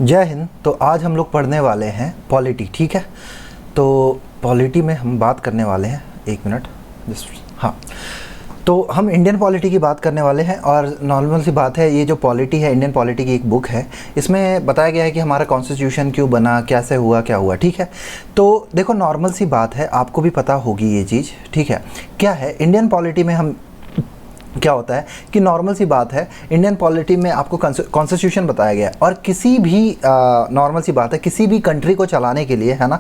जय हिंद। तो आज हम लोग पढ़ने वाले हैं पॉलिटी, ठीक है। तो पॉलिटी में हम बात करने वाले हैं, एक मिनट जस्ट, हाँ। तो हम इंडियन पॉलिटी की बात करने वाले हैं और नॉर्मल सी बात है, ये जो पॉलिटी है, इंडियन पॉलिटी की एक बुक है। इसमें बताया गया है कि हमारा कॉन्स्टिट्यूशन क्यों बना, कैसे हुआ, क्या हुआ, ठीक है। तो देखो नॉर्मल सी बात है, आपको भी पता होगी ये चीज़, ठीक है। क्या है इंडियन पॉलिटी में, हम क्या होता है कि नॉर्मल सी बात है, इंडियन पॉलिटी में आपको कॉन्स्टिट्यूशन बताया गया है और किसी भी नॉर्मल सी बात है, किसी भी कंट्री को चलाने के लिए, है ना,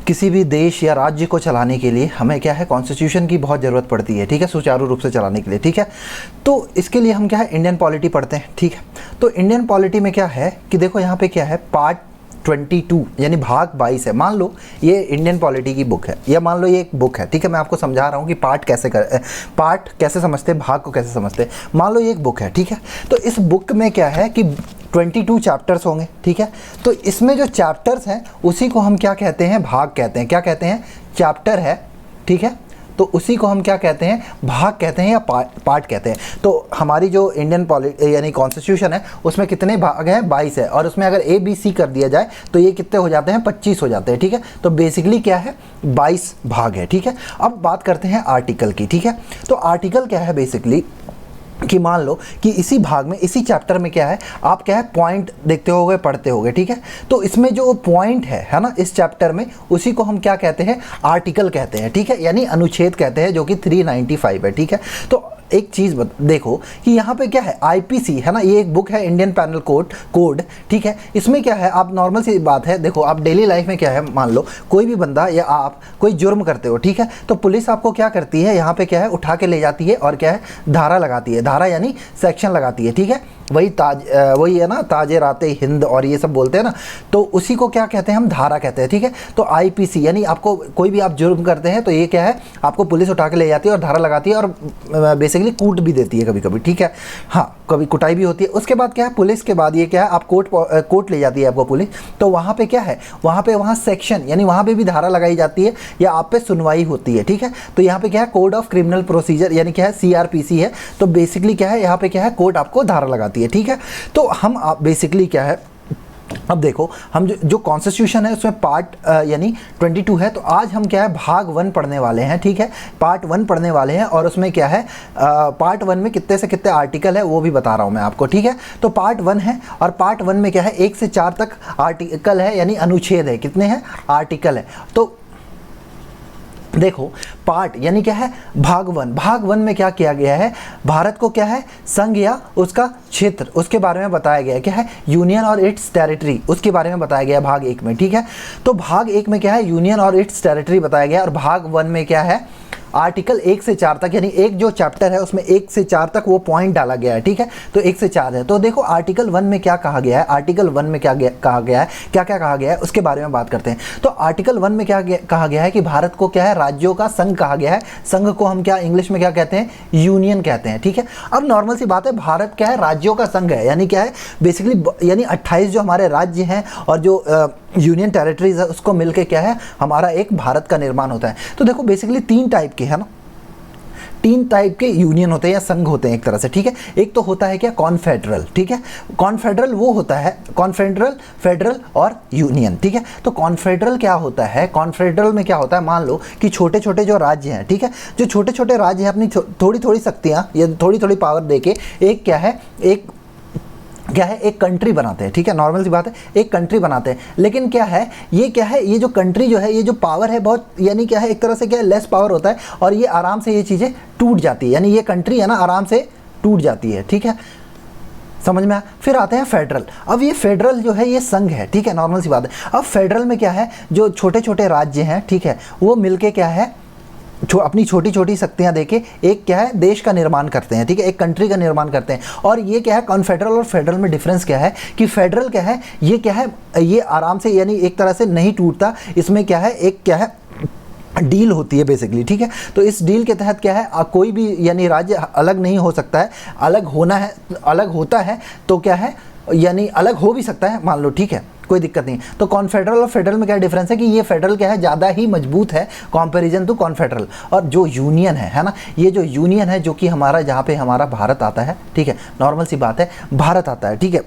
किसी भी देश या राज्य को चलाने के लिए हमें क्या है, कॉन्स्टिट्यूशन की बहुत ज़रूरत पड़ती है, ठीक है, सुचारू रूप से चलाने के लिए, ठीक है। तो इसके लिए हम क्या है, इंडियन पॉलिटी पढ़ते हैं, ठीक है। तो इंडियन पॉलिटी में क्या है कि देखो यहाँ पे क्या है, पार्ट 22 यानी भाग 22 है। मान लो ये इंडियन पॉलिटी की बुक है, या मान लो ये एक बुक है, ठीक है। मैं आपको समझा रहा हूँ कि पार्ट कैसे समझते हैं, भाग को कैसे समझते हैं। मान लो ये एक बुक है, ठीक है। तो इस बुक में क्या है कि 22 चैप्टर्स होंगे, ठीक है। तो इसमें जो चैप्टर्स हैं उसी को हम क्या कहते हैं, भाग कहते हैं। क्या कहते हैं, चैप्टर है, ठीक है, तो उसी को हम क्या कहते हैं, भाग कहते हैं या पार्ट कहते हैं। तो हमारी जो इंडियन पॉलिटी यानी कॉन्स्टिट्यूशन है उसमें कितने भाग हैं, 22 है। और उसमें अगर ABC कर दिया जाए तो ये कितने हो जाते हैं, 25 हो जाते हैं, ठीक है। तो बेसिकली क्या है, 22 भाग है, ठीक है। अब बात करते हैं आर्टिकल की, ठीक है। तो आर्टिकल क्या है बेसिकली कि मान लो कि इसी भाग में, इसी चैप्टर में क्या है, आप क्या है, पॉइंट देखते होगे, पढ़ते होगे, ठीक है। तो इसमें जो पॉइंट है ना, इस चैप्टर में, उसी को हम क्या कहते हैं, आर्टिकल कहते हैं, ठीक है, यानी अनुच्छेद कहते हैं, जो कि 395 है, ठीक है। तो एक चीज़ देखो कि यहाँ पे क्या है, IPC है ना, ये एक बुक है, इंडियन पैनल कोड, ठीक है। इसमें क्या है, आप नॉर्मल सी बात है, देखो आप डेली लाइफ में क्या है, मान लो कोई भी बंदा या आप कोई जुर्म करते हो, ठीक है। तो पुलिस आपको क्या करती है, यहाँ पे क्या है, उठा के ले जाती है और क्या है, धारा लगाती है, धारा यानी सेक्शन लगाती है, ठीक है। वही है ना, ताजे राते हिंद और ये सब बोलते हैं ना, तो उसी को क्या कहते हैं, हम धारा कहते हैं, ठीक है। तो IPC यानी आपको कोई भी आप जुर्म करते हैं तो ये क्या है, आपको पुलिस उठा के ले जाती है और धारा लगाती है और बेसिकली कूट भी देती है कभी कभी, ठीक है। हाँ, कभी कुटाई भी होती है। उसके बाद क्या है, पुलिस के बाद ये क्या है, आप कोर्ट ले जाती है आपको पुलिस। तो वहाँ पे क्या है, वहाँ सेक्शन यानी वहाँ पे भी धारा लगाई जाती है या आप पे सुनवाई होती है, ठीक है। तो यहाँ पे क्या है, कोड ऑफ क्रिमिनल प्रोसीजर यानी क्या है, CRPC है। तो बेसिकली क्या है, यहाँ पे क्या है, कोर्ट आपको धारा लगाती है, ठीक है। तो हम आप बेसिकली क्या है, अब देखो हम जो कॉन्स्टिट्यूशन है उसमें पार्ट यानी 22 है। तो आज हम क्या है, भाग 1 पढ़ने वाले हैं, ठीक है, पार्ट 1 पढ़ने वाले हैं। और उसमें क्या है, पार्ट 1 में कितने से कितने आर्टिकल है वो भी बता रहा हूँ मैं आपको, ठीक है। तो पार्ट 1 है और पार्ट 1 में क्या है, 1 से 4 तक आर्टिकल है यानी अनुच्छेद है। कितने हैं, आर्टिकल है। तो देखो पार्ट यानी क्या है, भाग 1। भाग 1 में क्या किया गया है, भारत को क्या है, संघ या उसका क्षेत्र, उसके बारे में बताया गया है। क्या है, यूनियन और इट्स टेरिटरी, उसके बारे में बताया गया है भाग 1 में, ठीक है। तो भाग 1 में क्या है, यूनियन और इट्स टेरिटरी बताया गया है। और भाग 1 में क्या है, आर्टिकल 1 से 4 तक, यानी एक जो चैप्टर है उसमें 1 से 4 तक वो पॉइंट डाला गया है, ठीक है। तो 1 से 4 है। तो देखो आर्टिकल 1 में क्या कहा गया है, आर्टिकल 1 में क्या कहा गया है, क्या क्या कहा गया है, उसके बारे में बात करते हैं। तो आर्टिकल 1 में क्या कहा गया है कि भारत को क्या है, राज्यों का संघ कहा गया है। संघ को हम क्या इंग्लिश में क्या कहते हैं, यूनियन कहते हैं, ठीक है। अब नॉर्मल सी बात है, भारत क्या है, राज्यों का संघ है, यानी क्या है बेसिकली, यानी 28 जो हमारे राज्य हैं और जो यूनियन टेरिटरीज है उसको मिलके क्या है, हमारा एक भारत का निर्माण होता है। तो देखो बेसिकली 3 टाइप के है ना, 3 टाइप के यूनियन होते हैं या संघ होते हैं एक तरह से, ठीक है। एक तो होता है क्या, कॉन्फेडरल, ठीक है। कॉन्फेडरल वो होता है, कॉन्फेडरल, फेडरल और यूनियन, ठीक है। तो कॉन्फेडरल क्या होता है, कॉन्फेडरल में क्या होता है, मान लो कि छोटे छोटे जो राज्य हैं, ठीक है, जो छोटे छोटे राज्य हैं अपनी थोड़ी थोड़ी शक्तियाँ या थोड़ी थोड़ी पावर देके एक क्या है, एक कंट्री बनाते हैं, ठीक है। नॉर्मल सी बात है, एक कंट्री बनाते हैं। लेकिन क्या है, ये जो कंट्री जो है, ये जो पावर है बहुत, यानी क्या है, एक तरह से क्या है, लेस पावर होता है और ये आराम से ये चीज़ें टूट जाती है, यानी ये कंट्री है ना आराम से टूट जाती है, ठीक है। समझ में आया। फिर आते हैं फेडरल। अब ये फेडरल जो है ये संघ है, ठीक है, नॉर्मल सी बात है। अब फेडरल में क्या है, जो छोटे छोटे राज्य हैं, ठीक है, वो मिलके क्या है, अपनी छोटी छोटी शक्तियां देके एक क्या है, देश का निर्माण करते हैं, ठीक है, एक कंट्री का निर्माण करते हैं। और ये क्या है, कॉन्फेडरल और फेडरल में डिफरेंस क्या है कि फेडरल क्या है, ये क्या है, ये आराम से यानी एक तरह से नहीं टूटता। इसमें क्या है, एक क्या है, डील होती है बेसिकली, ठीक है। तो इस डील के तहत क्या है, कोई भी यानी राज्य अलग नहीं हो सकता है, अलग होता है तो क्या है, यानी अलग हो भी सकता है, मान लो, ठीक है, कोई दिक्कत नहीं। तो कॉन्फेडरल और फेडरल में क्या डिफरेंस है कि ये फेडरल क्या है, ज़्यादा ही मजबूत है कंपैरिजन टू कॉन्फेडरल। और जो यूनियन है ना, ये जो यूनियन है जो कि हमारा, जहाँ पे हमारा भारत आता है, ठीक है, नॉर्मल सी बात है, भारत आता है, ठीक है।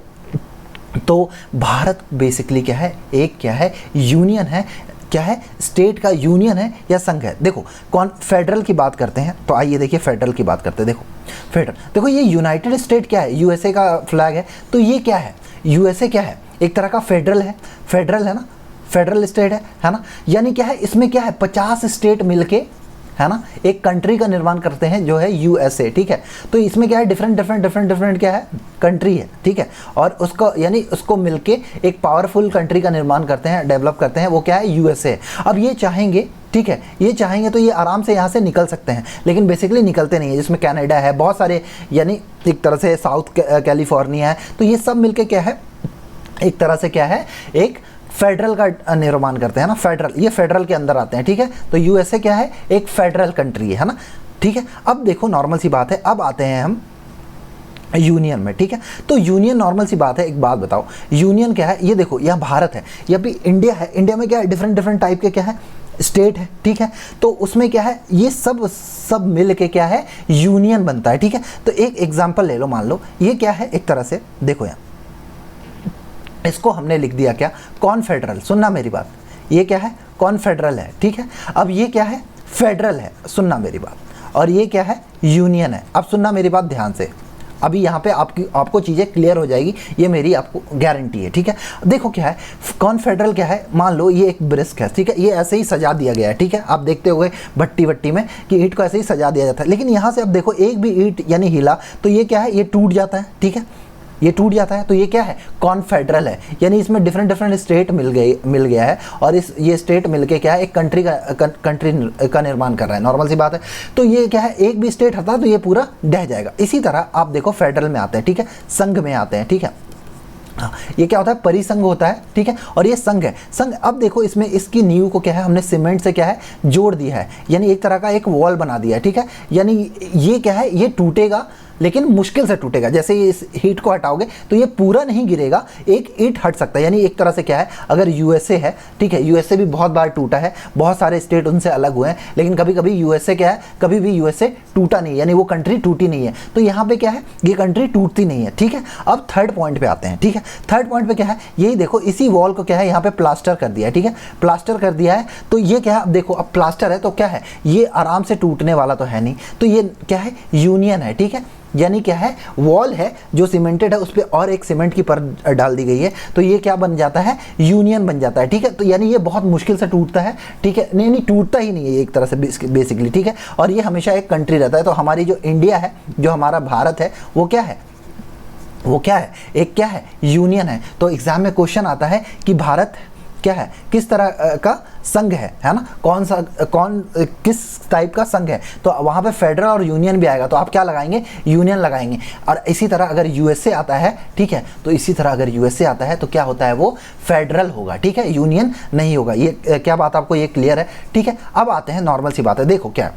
तो भारत बेसिकली क्या है, एक क्या है, यूनियन है, क्या है, स्टेट का यूनियन है या संघ है। देखो कौन फेडरल की बात करते हैं, तो आइए देखिए फेडरल की बात करते हैं। देखो फेडरल, देखो ये यूनाइटेड स्टेट क्या है, यूएसए का फ्लैग है, तो ये क्या है, यूएसए क्या है, एक तरह का फेडरल है, फेडरल है ना, फेडरल स्टेट है ना। यानी क्या है, इसमें क्या है, 50 स्टेट मिलके, है ना, एक कंट्री का निर्माण करते हैं जो है यूएसए, ठीक है। तो इसमें क्या है, डिफरेंट क्या है, कंट्री है, ठीक है, और उसको यानी उसको मिलके एक पावरफुल कंट्री का निर्माण करते हैं, डेवलप करते हैं, वो क्या है, यूएसए। अब ये चाहेंगे, ठीक है, ये चाहेंगे तो ये आराम से यहाँ से निकल सकते हैं, लेकिन बेसिकली निकलते नहीं है, जिसमें कनाडा है, बहुत सारे, यानी एक तरह से साउथ कैलिफोर्निया है, तो ये सब मिलके क्या है, एक तरह से क्या है, एक फेडरल का निर्माण करते हैं ना, फेडरल, ये फेडरल के अंदर आते हैं, ठीक है। तो यूएसए क्या है, एक फेडरल कंट्री है ना, ठीक है। अब देखो नॉर्मल सी बात है, अब आते हैं हम यूनियन में, ठीक है। तो यूनियन नॉर्मल सी बात है, एक बात बताओ, यूनियन क्या है, ये देखो यहाँ भारत है, ये भी इंडिया है, इंडिया में क्या है, डिफरेंट टाइप के क्या है, स्टेट है, ठीक है। तो उसमें क्या है, ये सब मिल के क्या है, यूनियन बनता है, ठीक है। तो एक एग्जाम्पल ले लो, मान लो ये क्या है, एक तरह से देखो यहाँ, इसको हमने लिख दिया क्या, कॉन्फेडरल, सुनना मेरी बात, ये क्या है, कॉन्फेडरल है, ठीक है। अब ये क्या है, फेडरल है, सुनना मेरी बात, और ये क्या है, यूनियन है। अब सुनना मेरी बात ध्यान से, अभी यहाँ पे आपको चीज़ें क्लियर हो जाएगी, ये मेरी आपको गारंटी है, ठीक है। देखो क्या है, कॉन्फेडरल क्या है, मान लो ये एक ब्रिस्क है, ठीक है, ये ऐसे ही सजा दिया गया है, ठीक है। आप देखते हुए भट्टी वट्टी में कि ईंट को ऐसे ही सजा दिया जाता है, लेकिन यहाँ से अब देखो एक भी ईंट यानी हिला तो ये क्या है, ये टूट जाता है, ठीक है, ये टूट जाता है। तो ये क्या है, कॉन्फेडरल है, यानी इसमें डिफरेंट स्टेट मिल गया है, और ये स्टेट मिलके क्या है, एक कंट्री का निर्माण कर रहा है, नॉर्मल सी बात है। तो ये क्या है, एक भी स्टेट हटा तो ये पूरा ढह जाएगा। इसी तरह आप देखो फेडरल में आते हैं, ठीक है, संघ में आते हैं, ठीक है। हाँ, ये क्या होता है, परिसंघ होता है, ठीक है, और ये संघ है, संघ। अब देखो इसमें इसकी नींव को क्या है, हमने सीमेंट से क्या है, जोड़ दिया है, यानी एक तरह का एक वॉल बना दिया है, ठीक है। यानी ये क्या है, ये टूटेगा लेकिन मुश्किल से टूटेगा, जैसे ये इस ईंट को हटाओगे तो ये पूरा नहीं गिरेगा, एक ईंट हट सकता है। यानी एक तरह से क्या है, अगर यूएसए है, ठीक है, यूएसए भी बहुत बार टूटा है, बहुत सारे स्टेट उनसे अलग हुए हैं, लेकिन कभी कभी यूएसए क्या है, कभी भी यूएसए टूटा नहीं, यानी वो कंट्री टूटी नहीं है। तो यहाँ पे क्या है, ये कंट्री टूटती नहीं है, ठीक है। अब थर्ड पॉइंट पे आते हैं, ठीक है। थर्ड पॉइंट पे क्या है, यही देखो, इसी वॉल को क्या है, यहाँ पे प्लास्टर कर दिया है, ठीक है, प्लास्टर कर दिया है। तो ये क्या है, अब देखो, अब प्लास्टर है तो क्या है, ये आराम से टूटने वाला तो है नहीं, तो ये क्या है, यूनियन है, ठीक है। यानी क्या है, वॉल है जो सीमेंटेड है, उस पर और एक सीमेंट की परत डाल दी गई है, तो ये क्या बन जाता है, यूनियन बन जाता है, ठीक है। तो यानी ये बहुत मुश्किल से टूटता है, ठीक है, नहीं टूटता ही नहीं है एक तरह से बेसिकली, ठीक है। और ये हमेशा एक कंट्री रहता है। तो हमारी जो इंडिया है, जो हमारा भारत है, वो क्या है, वो क्या है, एक क्या है, यूनियन है। तो एग्जाम में क्वेश्चन आता है कि भारत क्या है, किस तरह का संघ है ना, किस टाइप का संघ है। तो वहाँ पे फेडरल और यूनियन भी आएगा, तो आप क्या लगाएंगे, यूनियन लगाएंगे। और इसी तरह अगर यूएसए आता है, ठीक है, तो इसी तरह अगर यूएसए आता है तो क्या होता है, वो फेडरल होगा, ठीक है, यूनियन नहीं होगा। ये क्या बात आपको ये क्लियर है, ठीक है। अब आते हैं नॉर्मल सी बात है, देखो क्या,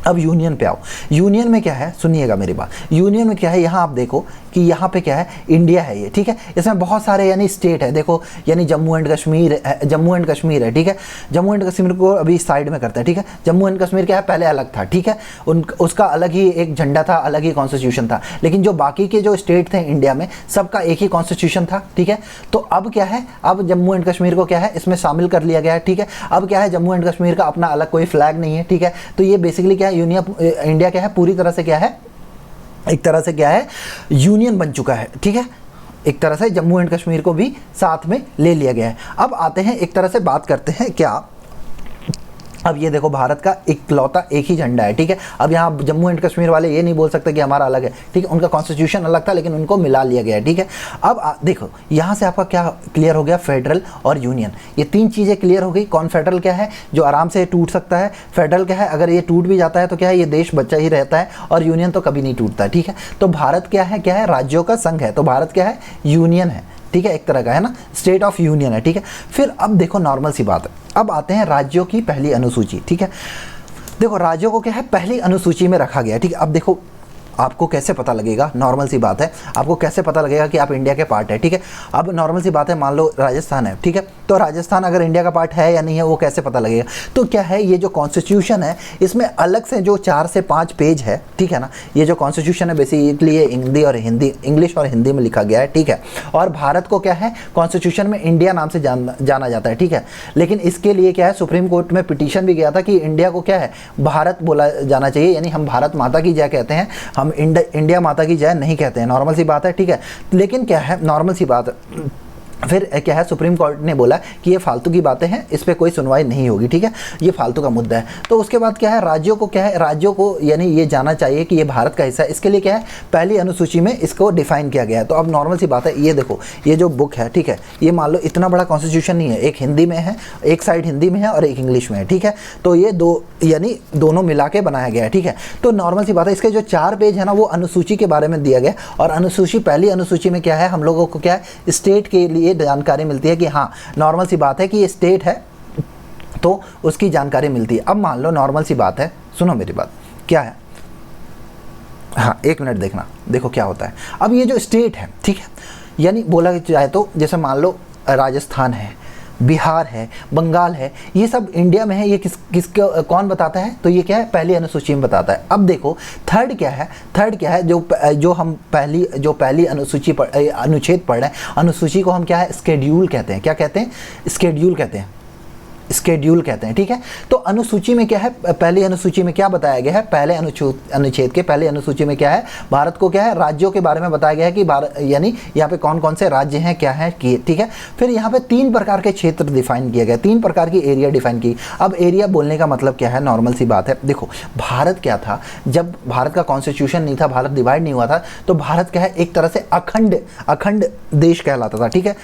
अब यूनियन पे आओ। यूनियन में क्या है, सुनिएगा मेरी बात, यूनियन में क्या है, यहाँ आप देखो कि यहाँ पे क्या है, इंडिया है ये, ठीक है। इसमें बहुत सारे यानी स्टेट है, देखो, यानी जम्मू एंड कश्मीर है, ठीक है। जम्मू एंड कश्मीर को अभी साइड में करते हैं, ठीक है। जम्मू एंड कश्मीर क्या है, पहले अलग था, ठीक है, उसका अलग ही एक झंडा था, अलग ही कॉन्स्टिट्यूशन था, लेकिन जो बाकी के जो स्टेट थे इंडिया में, सबका एक ही कॉन्स्टिट्यूशन था, ठीक है। तो अब क्या है, अब जम्मू एंड कश्मीर को क्या है, इसमें शामिल कर लिया गया है, ठीक है। अब क्या है, जम्मू एंड कश्मीर का अपना अलग कोई फ्लैग नहीं है, ठीक है। तो ये बेसिकली क्या है, इंडिया क्या है, पूरी तरह से क्या है, एक तरह से क्या है, यूनियन बन चुका है, ठीक है। एक तरह से जम्मू एंड कश्मीर को भी साथ में ले लिया गया है। अब आते हैं, एक तरह से बात करते हैं क्या, अब ये देखो, भारत का इकलौता एक ही झंडा है, ठीक है। अब यहाँ जम्मू एंड कश्मीर वाले ये नहीं बोल सकते कि हमारा अलग है, ठीक है, उनका कॉन्स्टिट्यूशन अलग था, लेकिन उनको मिला लिया गया है, ठीक है। अब देखो, यहाँ से आपका क्या क्लियर हो गया, फेडरल और यूनियन, ये तीन चीज़ें क्लियर हो गई। कॉन्फेडरल क्या है, जो आराम से टूट सकता है, फेडरल क्या है, अगर ये टूट भी जाता है तो क्या है, ये देश बच्चा ही रहता है, और यूनियन तो कभी नहीं टूटता, ठीक है। तो भारत क्या है, राज्यों का संघ है, तो भारत क्या है, यूनियन है, ठीक है, एक तरह का है ना, स्टेट ऑफ यूनियन है, ठीक है। फिर अब देखो नॉर्मल सी बात है, अब आते हैं राज्यों की पहली अनुसूची, ठीक है। देखो राज्यों को क्या है, पहली अनुसूची में रखा गया है, ठीक है। अब देखो आपको कैसे पता लगेगा, नॉर्मल सी बात है, आपको कैसे पता लगेगा कि आप इंडिया के पार्ट है, ठीक है। अब नॉर्मल सी बात है, मान लो राजस्थान है, ठीक है, तो राजस्थान अगर इंडिया का पार्ट है या नहीं है वो कैसे पता लगेगा। तो क्या है, ये जो कॉन्स्टिट्यूशन है इसमें अलग से जो 4 से 5 पेज है, ठीक है ना, ये जो कॉन्स्टिट्यूशन है बेसिकली ये हिंदी और हिंदी, इंग्लिश और हिंदी में लिखा गया है, ठीक है। और भारत को क्या है, कॉन्स्टिट्यूशन में इंडिया नाम से जाना जाता है, ठीक है। लेकिन इसके लिए क्या है, सुप्रीम कोर्ट में पिटीशन भी गया था कि इंडिया को क्या है, भारत बोला जाना चाहिए, यानी हम भारत माता की जय कहते हैं, हम इंडिया माता की जय नहीं कहते हैं, नॉर्मल सी बात है, ठीक है। लेकिन क्या है, नॉर्मल सी बात है, फिर क्या है, सुप्रीम कोर्ट ने बोला कि ये फालतू की बातें हैं, इस पे कोई सुनवाई नहीं होगी, ठीक है, ये फालतू का मुद्दा है। तो उसके बाद क्या है, राज्यों को क्या है, राज्यों को यानी ये जाना चाहिए कि ये भारत का हिस्सा है। इसके लिए क्या है, पहली अनुसूची में इसको डिफाइन किया गया है। तो अब नॉर्मल सी बात है, ये देखो, ये जो बुक है, ठीक है, ये मान लो इतना बड़ा कॉन्स्टिट्यूशन नहीं है, एक हिंदी में है, एक साइड हिंदी में है और एक इंग्लिश में है, ठीक है। तो ये दो यानी दोनों मिला के बनाया गया है, ठीक है। तो नॉर्मल सी बात है, इसके जो 4 पेज है ना वो अनुसूची के बारे में दिया गया, और अनुसूची, पहली अनुसूची में क्या है, हम लोगों को क्या है, स्टेट के लिए जानकारी मिलती है कि हाँ, नॉर्मल सी बात है कि ये स्टेट है, तो उसकी जानकारी मिलती है। अब मान लो नॉर्मल सी बात है, सुनो मेरी बात, क्या है, हाँ 1 मिनट देखना, देखो क्या होता है। अब ये जो स्टेट है, ठीक है, यानी बोला जाए तो जैसे मान लो राजस्थान है, बिहार है, बंगाल है, ये सब इंडिया में है, ये किसको कौन बताता है, तो ये क्या है, पहली अनुसूची में बताता है। अब देखो थर्ड क्या है, थर्ड क्या है, जो हम पहली अनुसूची अनुच्छेद पढ़ रहे हैं, अनुसूची को हम क्या है, स्केड्यूल कहते हैं, क्या कहते हैं, स्केड्यूल कहते हैं, स्केड्यूल कहते हैं, ठीक है। तो अनुसूची में क्या है, पहली अनुसूची में क्या बताया गया है, पहले अनुच्छेद के पहले अनुसूची में क्या है, भारत को क्या है, राज्यों के बारे में बताया गया है कि भारत यानी यहाँ पे कौन कौन से राज्य हैं, क्या है, ठीक है। फिर यहाँ पे 3 प्रकार के क्षेत्र डिफाइन किया गया, 3 प्रकार की एरिया डिफाइन की। अब एरिया बोलने का मतलब क्या है, नॉर्मल सी बात है, देखो भारत क्या था, जब भारत का कॉन्स्टिट्यूशन नहीं था, भारत डिवाइड नहीं हुआ था, तो भारत क्या है, एक तरह से अखंड देश कहलाता था, ठीक है।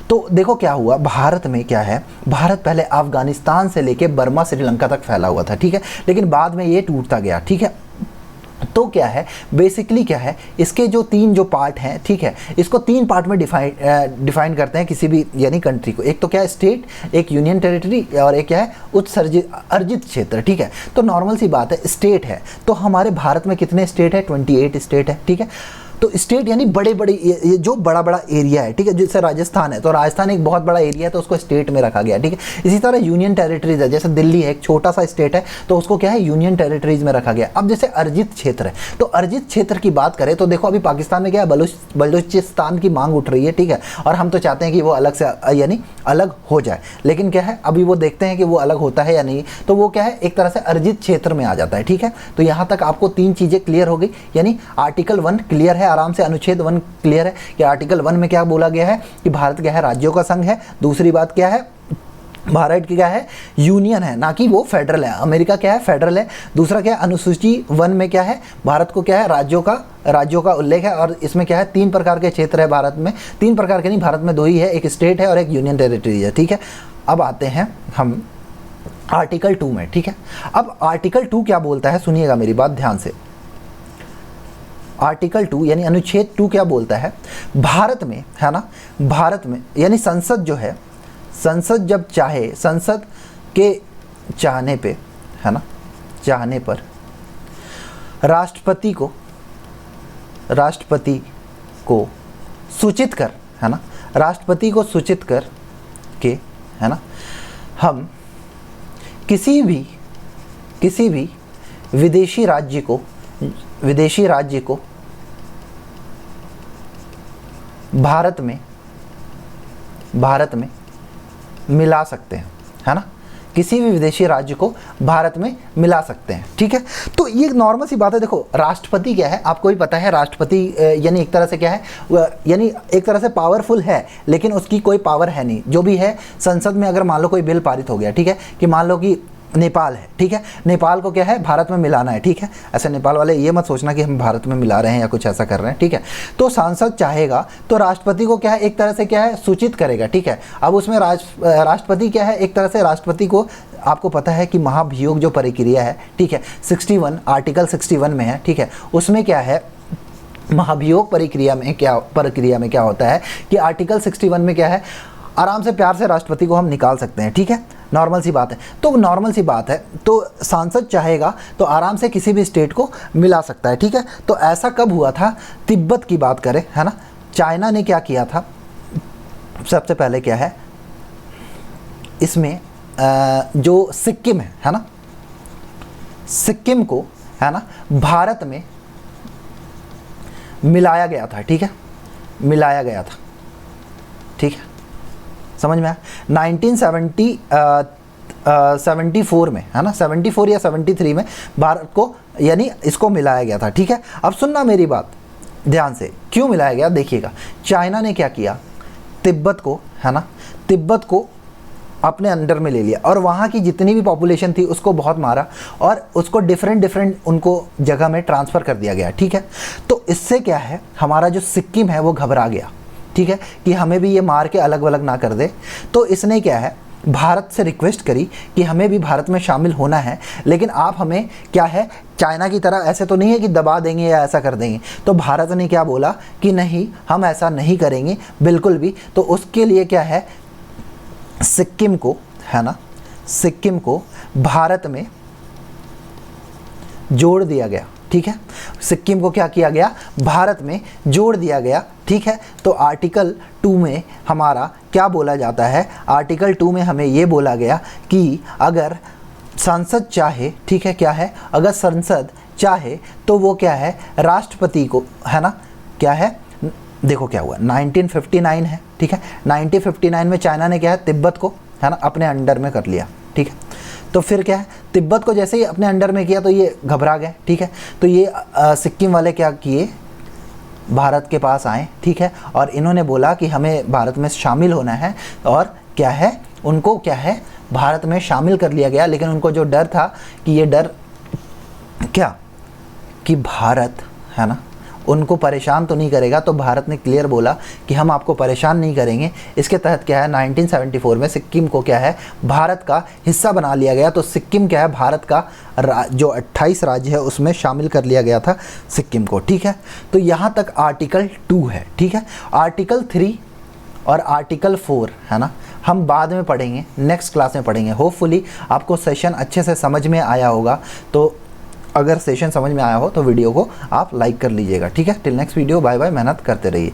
तो देखो क्या हुआ, भारत में क्या है, भारत पहले अफगानिस्तान से लेके बर्मा श्रीलंका तक फैला हुआ था, ठीक है, लेकिन बाद में ये टूटता गया, ठीक है। तो क्या है, बेसिकली क्या है, इसके जो 3 जो पार्ट हैं, ठीक है, इसको 3 पार्ट में डिफाइन करते हैं किसी भी यानी कंट्री को। एक तो क्या है स्टेट, एक यूनियन टेरिटरी, और एक क्या है उत्सर्जित अर्जित क्षेत्र, ठीक है। तो नॉर्मल सी बात है, स्टेट है, तो हमारे भारत में कितने स्टेट है, 28 स्टेट है, ठीक है। तो स्टेट यानी बड़े बड़े, ये जो बड़ा बड़ा एरिया है, ठीक है, जैसे राजस्थान है, तो राजस्थान एक बहुत बड़ा एरिया है, तो उसको स्टेट में रखा गया, ठीक है। इसी तरह यूनियन टेरिटरीज है, जैसे दिल्ली है, एक छोटा सा स्टेट है, तो उसको क्या है, यूनियन टेरिटरीज में रखा गया। अब जैसे अर्जित क्षेत्र है, तो अर्जित क्षेत्र की बात करें तो देखो अभी पाकिस्तान में क्या है, बलूचिस्तान की मांग उठ रही है, ठीक है, और हम तो चाहते हैं कि वो अलग से यानी अलग हो जाए, लेकिन क्या है, अभी वो देखते हैं कि वो अलग होता है या नहीं, तो वो क्या है, एक तरह से अर्जित क्षेत्र में आ जाता है, ठीक है। तो यहाँ तक आपको 3 चीज़ें क्लियर हो गई, यानी आर्टिकल 1 क्लियर है आराम से, अनुच्छेद 1 क्लियर है कि आर्टिकल 1 में क्या बोला गया है कि भारत क्या है, राज्यों का संघ है। दूसरी बात क्या है, भारत की क्या है, यूनियन है, ना कि वो फेडरल है। अमेरिका क्या है, फेडरल है। दूसरा क्या है, अनुसूची 1 में क्या है, भारत को क्या है, राज्यों का उल्लेख है, और इसमें क्या है, 3 प्रकार के क्षेत्र है भारत में, 3 प्रकार के नहीं, भारत में 2 ही है, एक स्टेट है और एक यूनियन टेरिटरी है, ठीक है। अब आते हैं हम आर्टिकल 2 में, ठीक है। अब आर्टिकल 2 क्या बोलता है, सुनिएगा मेरी बात ध्यान से। आर्टिकल 2 यानी अनुच्छेद 2 क्या बोलता है, भारत में है ना, भारत में यानी संसद जो है, संसद जब चाहे, संसद के चाहने पे है ना, चाहने पर राष्ट्रपति को सूचित कर, है ना, राष्ट्रपति को सूचित कर के, है ना, हम किसी भी विदेशी राज्य को भारत में मिला सकते हैं, है ना, किसी भी विदेशी राज्य को भारत में मिला सकते हैं, ठीक है। तो ये नॉर्मल सी बात है। देखो राष्ट्रपति क्या है, आपको भी पता है, राष्ट्रपति यानी एक तरह से क्या है, यानी एक तरह से पावरफुल है, लेकिन उसकी कोई पावर है नहीं। जो भी है संसद में, अगर मान लो कोई बिल पारित हो गया, ठीक है, कि मान लो कि नेपाल है, ठीक है, नेपाल को क्या है, भारत में मिलाना है, ठीक है। ऐसे नेपाल वाले ये मत सोचना कि हम भारत में मिला रहे हैं या कुछ ऐसा कर रहे हैं, ठीक है। तो सांसद चाहेगा तो राष्ट्रपति को क्या है, एक तरह से क्या है, सूचित करेगा, ठीक है। अब उसमें राष्ट्रपति क्या है, एक तरह से राष्ट्रपति को, आपको पता है कि महाभियोग जो प्रक्रिया है, ठीक है, 61 आर्टिकल 61 में है, ठीक है। उसमें क्या है, महाभियोग प्रक्रिया में क्या होता है कि आर्टिकल 61 में क्या है, आराम से प्यार से राष्ट्रपति को हम निकाल सकते हैं, ठीक है। नॉर्मल सी बात है। तो नॉर्मल सी बात है, तो सांसद चाहेगा तो आराम से किसी भी स्टेट को मिला सकता है, ठीक है। तो ऐसा कब हुआ था, तिब्बत की बात करें, है ना, चाइना ने क्या किया था, सबसे पहले क्या है इसमें जो सिक्किम है ना, सिक्किम को, है ना, भारत में मिलाया गया था, ठीक है, मिलाया गया था, ठीक है, समझ में आया। 1974 में, है ना, 74 या 73 में भारत को, यानी इसको मिलाया गया था, ठीक है। अब सुनना मेरी बात ध्यान से, क्यों मिलाया गया देखिएगा। चाइना ने क्या किया, तिब्बत को, है ना, तिब्बत को अपने अंडर में ले लिया और वहाँ की जितनी भी पॉपुलेशन थी उसको बहुत मारा और उसको डिफरेंट उनको जगह में ट्रांसफ़र कर दिया गया, ठीक है। तो इससे क्या है, हमारा जो सिक्किम है वो घबरा गया, ठीक है, कि हमें भी ये मार के अलग अलग ना कर दे। तो इसने क्या है, भारत से रिक्वेस्ट करी कि हमें भी भारत में शामिल होना है, लेकिन आप हमें क्या है, चाइना की तरह ऐसे तो नहीं है कि दबा देंगे या ऐसा कर देंगे। तो भारत ने क्या बोला कि नहीं, हम ऐसा नहीं करेंगे बिल्कुल भी। तो उसके लिए क्या है, सिक्किम को, है ना, सिक्किम को भारत में जोड़ दिया गया, ठीक है। सिक्किम को क्या किया गया, भारत में जोड़ दिया गया, ठीक है। तो आर्टिकल 2 में हमारा क्या बोला जाता है, आर्टिकल 2 में हमें ये बोला गया कि अगर संसद चाहे, ठीक है, क्या है, अगर संसद चाहे तो वो क्या है, राष्ट्रपति को, है ना, क्या है, देखो क्या हुआ, 1959 है, ठीक है। 1959 में चाइना ने क्या है, तिब्बत को, है ना, अपने अंडर में कर लिया, ठीक है। तो फिर क्या है, तिब्बत को जैसे ही अपने अंडर में किया तो ये घबरा गए, ठीक है। तो ये सिक्किम वाले क्या किए, भारत के पास आए, ठीक है, और इन्होंने बोला कि हमें भारत में शामिल होना है, और क्या है, उनको क्या है, भारत में शामिल कर लिया गया। लेकिन उनको जो डर था कि ये डर क्या, कि भारत, है ना, उनको परेशान तो नहीं करेगा। तो भारत ने क्लियर बोला कि हम आपको परेशान नहीं करेंगे। इसके तहत क्या है, 1974 में सिक्किम को क्या है, भारत का हिस्सा बना लिया गया। तो सिक्किम क्या है, भारत का जो 28 राज्य है उसमें शामिल कर लिया गया था सिक्किम को, ठीक है। तो यहाँ तक आर्टिकल 2 है, ठीक है। आर्टिकल 3 और आर्टिकल 4, है ना, हम बाद में पढ़ेंगे, नेक्स्ट क्लास में पढ़ेंगे। होपफुली आपको सेशन अच्छे से समझ में आया होगा। तो अगर सेशन समझ में आया हो तो वीडियो को आप लाइक कर लीजिएगा, ठीक है। Till next video, bye bye, मेहनत करते रहिए।